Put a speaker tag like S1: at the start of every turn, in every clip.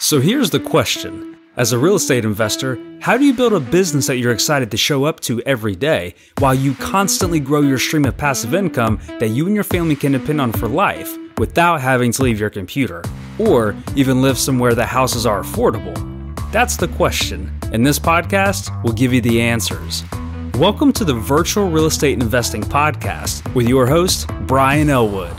S1: So here's the question. As a real estate investor, how do you build a business that you're excited to show up to every day while you constantly grow your stream of passive income that you and your family can depend on for life without having to leave your computer or even live somewhere that houses are affordable? That's the question, and this podcast will give you the answers. Welcome to the Virtual Real Estate Investing Podcast with your host, Brian Elwood.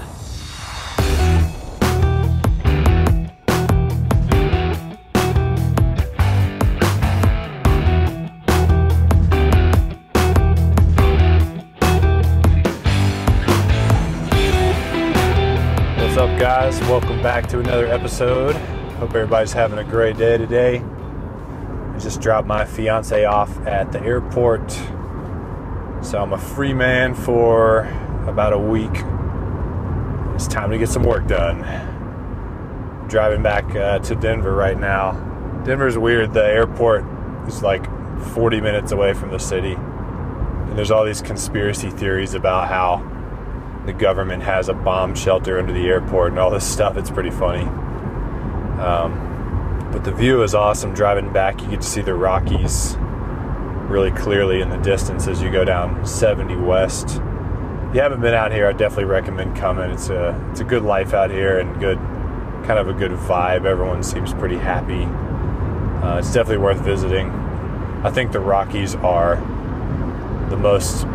S2: What's up, guys? Welcome back to another episode. Hope everybody's having a great day today. I just dropped my fiance off at the airport, so I'm a free man for about a week. It's time to get some work done. Driving back to Denver right now. Denver's weird. The airport is like 40 minutes away from the city, and there's all these conspiracy theories about how the government has a bomb shelter under the airport and all this stuff. It's pretty funny. But the view is awesome. Driving back, you get to see the Rockies really clearly in the distance as you go down 70 west. If you haven't been out here, I definitely recommend coming. It's a good life out here and kind of a good vibe. Everyone seems pretty happy. It's definitely worth visiting. I think the Rockies are the most,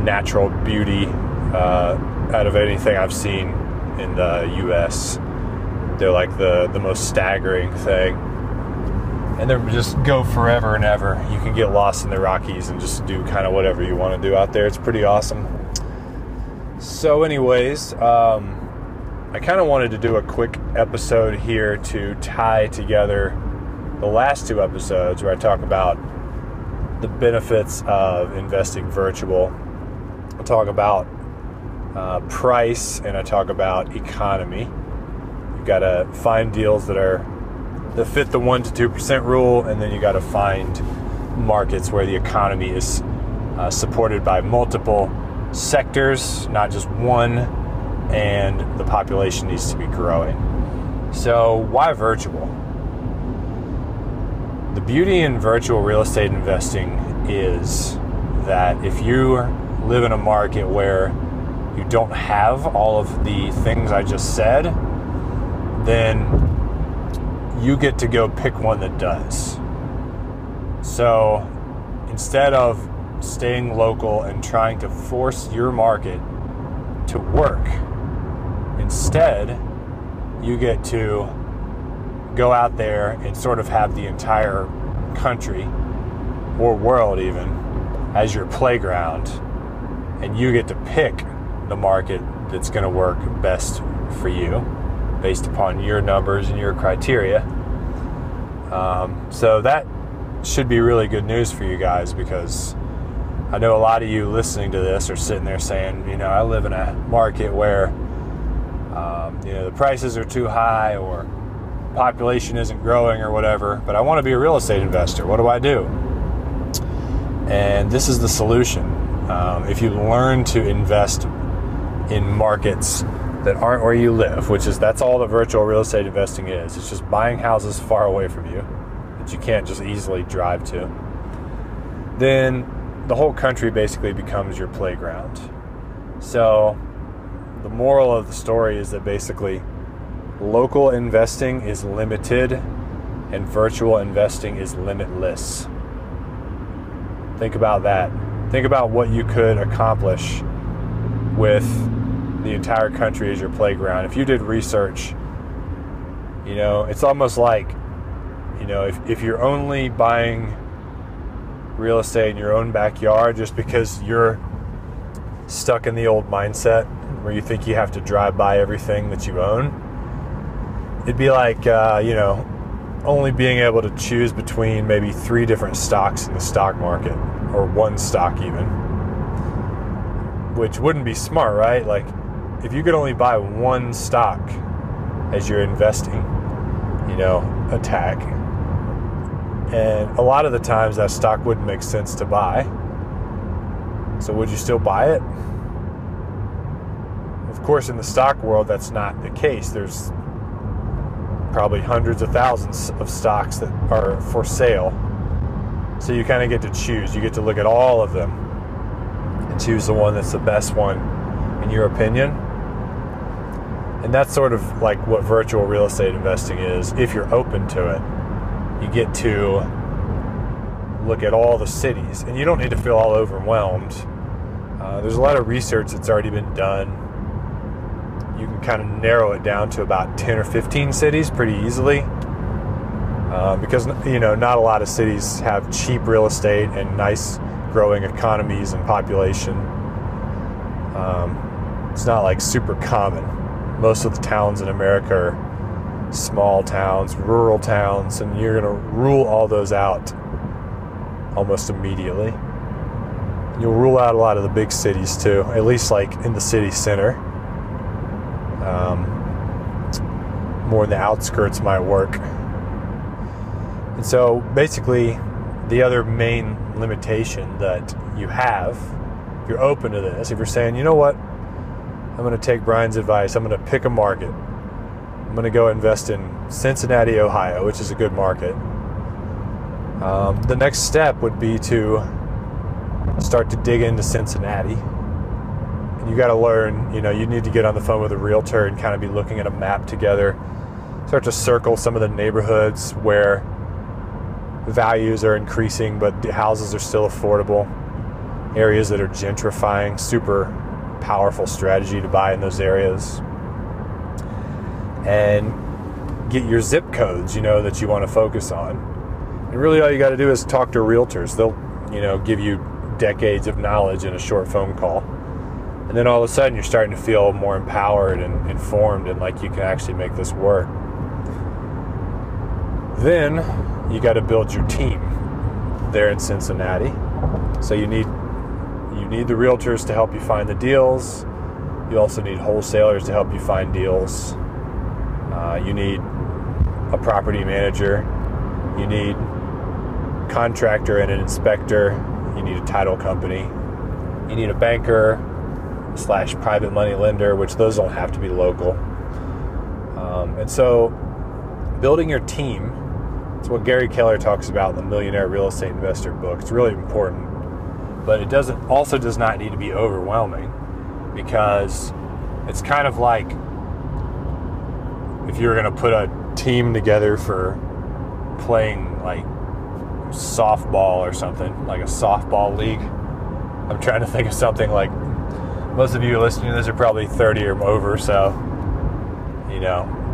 S2: natural beauty out of anything I've seen in the U.S. They're like the most staggering thing, and they just go forever and ever. You can get lost in the Rockies and just do kind of whatever you want to do out there. It's pretty awesome. So anyways, I kind of wanted to do a quick episode here to tie together the last two episodes where I talk about the benefits of investing virtual. I talk about price, and I talk about economy. You've got to find deals that fit the 1% to 2% rule, and then you got to find markets where the economy is supported by multiple sectors, not just one, and the population needs to be growing. So why virtual? The beauty in virtual real estate investing is that if you live in a market where you don't have all of the things I just said, then you get to go pick one that does. So instead of staying local and trying to force your market to work, instead you get to go out there and sort of have the entire country or world even as your playground, and you get to pick the market that's going to work best for you based upon your numbers and your criteria. So that should be really good news for you guys, because I know a lot of you listening to this are sitting there saying, I live in a market where the prices are too high or population isn't growing or whatever, but I want to be a real estate investor. What do I do? And this is the solution. If you learn to invest in markets that aren't where you live, that's all the virtual real estate investing is. It's just buying houses far away from you that you can't just easily drive to. Then the whole country basically becomes your playground. So the moral of the story is that basically local investing is limited and virtual investing is limitless. Think about that. Think about what you could accomplish with the entire country as your playground. If you did research, it's almost like, if you're only buying real estate in your own backyard just because you're stuck in the old mindset where you think you have to drive by everything that you own, it'd be like, only being able to choose between maybe 3 different stocks in the stock market, or one stock even, which wouldn't be smart, right? Like, if you could only buy one stock as you're investing, attack, and a lot of the times that stock wouldn't make sense to buy. So would you still buy it? Of course, in the stock world, that's not the case. There's probably hundreds of thousands of stocks that are for sale. So you kind of get to choose. You get to look at all of them and choose the one that's the best one in your opinion. And that's sort of like what virtual real estate investing is. If you're open to it, you get to look at all the cities, and you don't need to feel all overwhelmed. There's a lot of research that's already been done. You can kind of narrow it down to about 10 or 15 cities pretty easily, because not a lot of cities have cheap real estate and nice growing economies and population. It's not like super common. Most of the towns in America are small towns, rural towns, and you're going to rule all those out almost immediately. You'll rule out a lot of the big cities too, at least like in the city center. More in the outskirts might work. And so basically the other main limitation that you have, if you're open to this, if you're saying, you know what, I'm going to take Brian's advice, I'm going to pick a market. I'm going to go invest in Cincinnati, Ohio, which is a good market. The next step would be to start to dig into Cincinnati. And you got to learn, you need to get on the phone with a realtor and kind of be looking at a map together. Start to circle some of the neighborhoods where values are increasing, but the houses are still affordable. Areas that are gentrifying, super powerful strategy to buy in those areas. And get your zip codes, that you want to focus on. And really all you got to do is talk to realtors. They'll, give you decades of knowledge in a short phone call. And then all of a sudden you're starting to feel more empowered and informed and like you can actually make this work. Then you got to build your team there in Cincinnati. So you need the realtors to help you find the deals. You also need wholesalers to help you find deals. You need a property manager. You need a contractor and an inspector. You need a title company. You need a banker / private money lender, which those don't have to be local. And so building your team, it's what Gary Keller talks about in the Millionaire Real Estate Investor book. It's really important. But it does not need to be overwhelming, because it's kind of like if you're going to put a team together for playing like softball or something, like a softball league. I'm trying to think of something like, most of you listening to this are probably 30 or over, so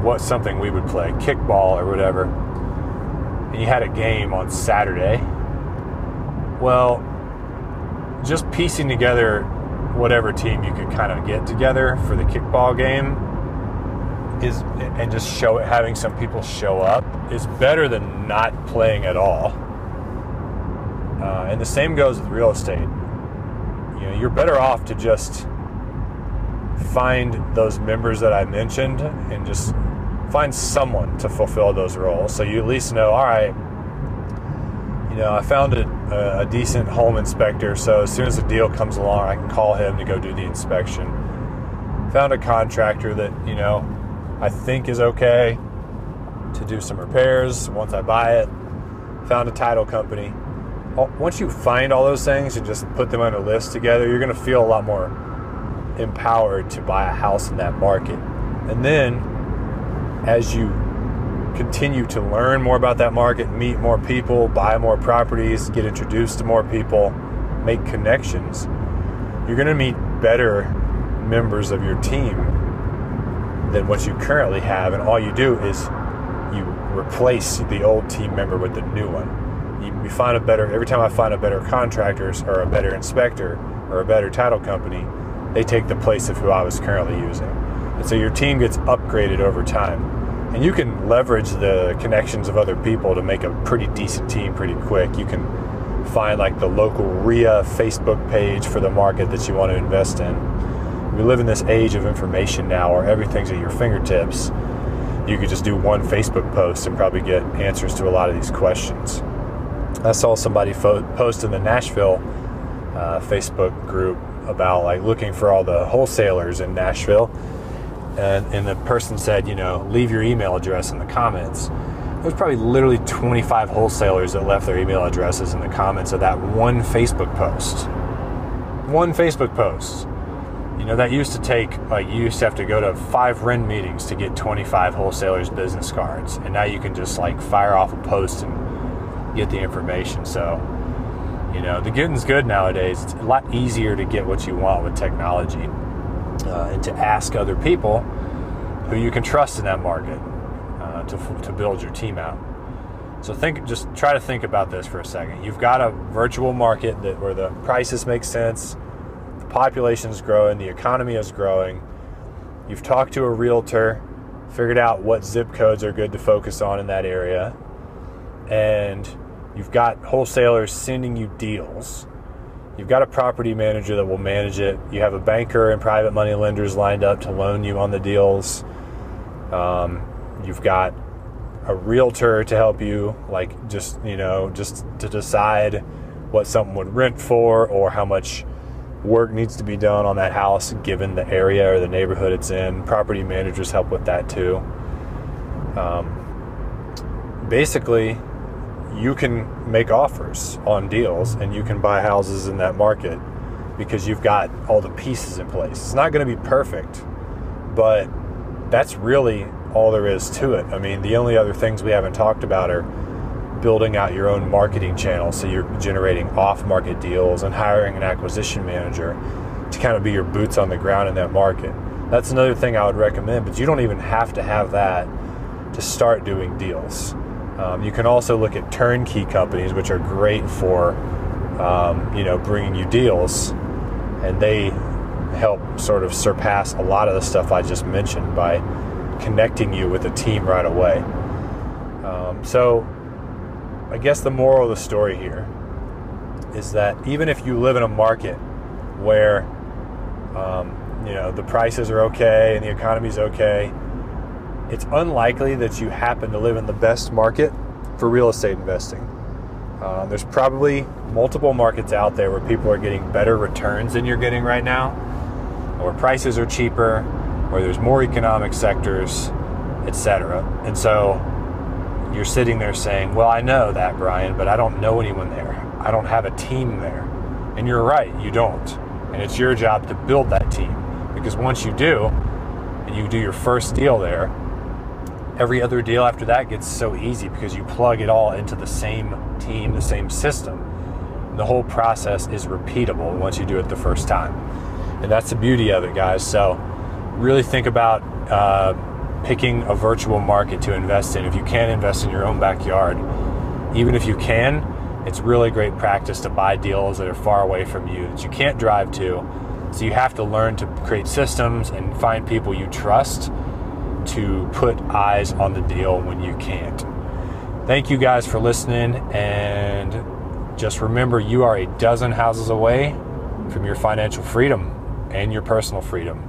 S2: what's something we would play, kickball or whatever. And you had a game on Saturday. Well, just piecing together whatever team you could kind of get together for the kickball game and just having some people show up is better than not playing at all. And the same goes with real estate. You're better off to just find those members that I mentioned and just find someone to fulfill those roles. So you at least know, all right, I found a decent home inspector, so as soon as the deal comes along, I can call him to go do the inspection. Found a contractor that, I think is okay to do some repairs once I buy it. Found a title company. Once you find all those things and just put them on a list together, you're going to feel a lot more empowered to buy a house in that market. And then as you continue to learn more about that market, meet more people, buy more properties, get introduced to more people, make connections, you're going to meet better members of your team than what you currently have. And all you do is you replace the old team member with the new one. You find every time I find a better contractor or a better inspector or a better title company, they take the place of who I was currently using. And so your team gets upgraded over time. And you can leverage the connections of other people to make a pretty decent team pretty quick. You can find like the local RIA Facebook page for the market that you want to invest in. We live in this age of information now where everything's at your fingertips. You could just do one Facebook post and probably get answers to a lot of these questions. I saw somebody post in the Nashville Facebook group about like looking for all the wholesalers in Nashville. and the person said, leave your email address in the comments, there's probably literally 25 wholesalers that left their email addresses in the comments of that one Facebook post. One Facebook post. That used to take, you used to have to go to 5 REN meetings to get 25 wholesalers' business cards. And now you can just fire off a post and get the information. So, the getting's good nowadays. It's a lot easier to get what you want with technology and to ask other people who you can trust in that market to build your team out. So just try to think about this for a second. You've got a virtual market where the prices make sense, the population is growing, the economy is growing. You've talked to a realtor, figured out what zip codes are good to focus on in that area, and you've got wholesalers sending you deals. You've got a property manager that will manage it. You have a banker and private money lenders lined up to loan you on the deals. You've got a realtor to help you, just to decide what something would rent for or how much work needs to be done on that house given the area or the neighborhood it's in. Property managers help with that too. Basically, you can make offers on deals and you can buy houses in that market because you've got all the pieces in place. It's not going to be perfect, but that's really all there is to it. I mean, the only other things we haven't talked about are building out your own marketing channel, so you're generating off-market deals and hiring an acquisition manager to kind of be your boots on the ground in that market. That's another thing I would recommend, but you don't even have to have that to start doing deals. You can also look at turnkey companies, which are great for bringing you deals, and they help sort of surpass a lot of the stuff I just mentioned by connecting you with a team right away. So I guess the moral of the story here is that even if you live in a market where the prices are okay and the economy's okay, it's unlikely that you happen to live in the best market for real estate investing. There's probably multiple markets out there where people are getting better returns than you're getting right now, where prices are cheaper, where there's more economic sectors, etc. And so you're sitting there saying, well, I know that, Brian, but I don't know anyone there. I don't have a team there. And you're right, you don't. And it's your job to build that team. Because once you do, and you do your first deal there, every other deal after that gets so easy because you plug it all into the same team, the same system. And the whole process is repeatable once you do it the first time. And that's the beauty of it, guys. So really think about picking a virtual market to invest in. If you can invest in your own backyard, even if you can, it's really great practice to buy deals that are far away from you that you can't drive to. So you have to learn to create systems and find people you trust to put eyes on the deal when you can't. Thank you guys for listening, and just remember, you are a dozen houses away from your financial freedom and your personal freedom.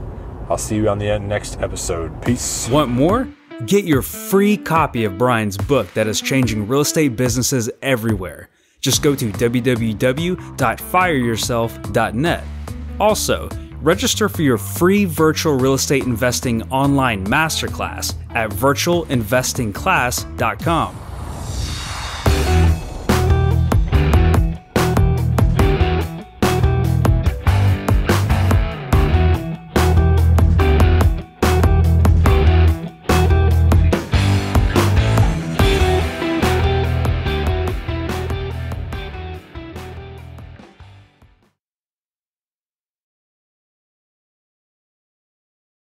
S2: I'll see you on the next episode. Peace.
S1: Want more? Get your free copy of Brian's book that is changing real estate businesses everywhere. Just go to www.fireyourself.net. Also, register for your free virtual real estate investing online masterclass at virtualinvestingclass.com.